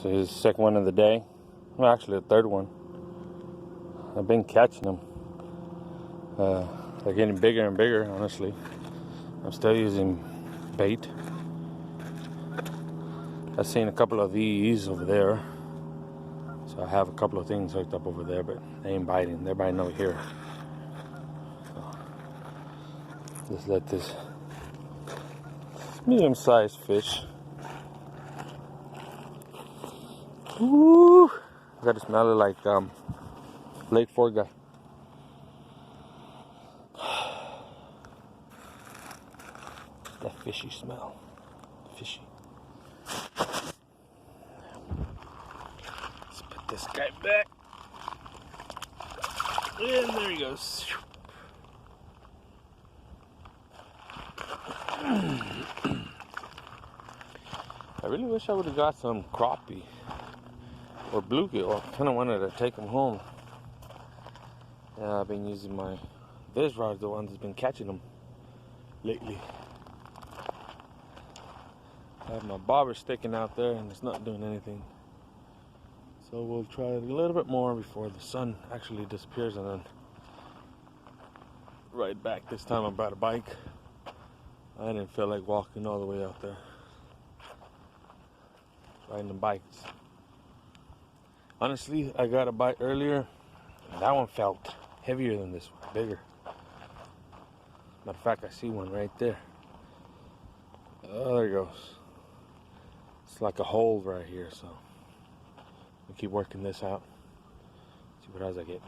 So here's the second one of the day. Well, actually the third one. I've been catching them. They're getting bigger and bigger, honestly. I'm still using bait. I've seen a couple of these over there. So I have a couple of things hooked up over there, but they ain't biting. They're biting over here. So just let this medium-sized fish. Ooh, I gotta smell it like Lake Forga. That fishy smell. Fishy. Let's put this guy back. And there he goes. I really wish I would have got some crappie or bluegill. I kind of wanted to take them home. Yeah, I've been using this rod, the one that's been catching them lately. I have my bobber sticking out there and it's not doing anything. So we'll try it a little bit more before the sun actually disappears, and then right back. This time I brought a bike. I didn't feel like walking all the way out there. Riding the bikes. Honestly, I got a bite earlier. And that one felt heavier than this one, bigger. Matter of fact, I see one right there. Oh, there it goes. It's like a hold right here, so we'll keep working this out. See what else I get.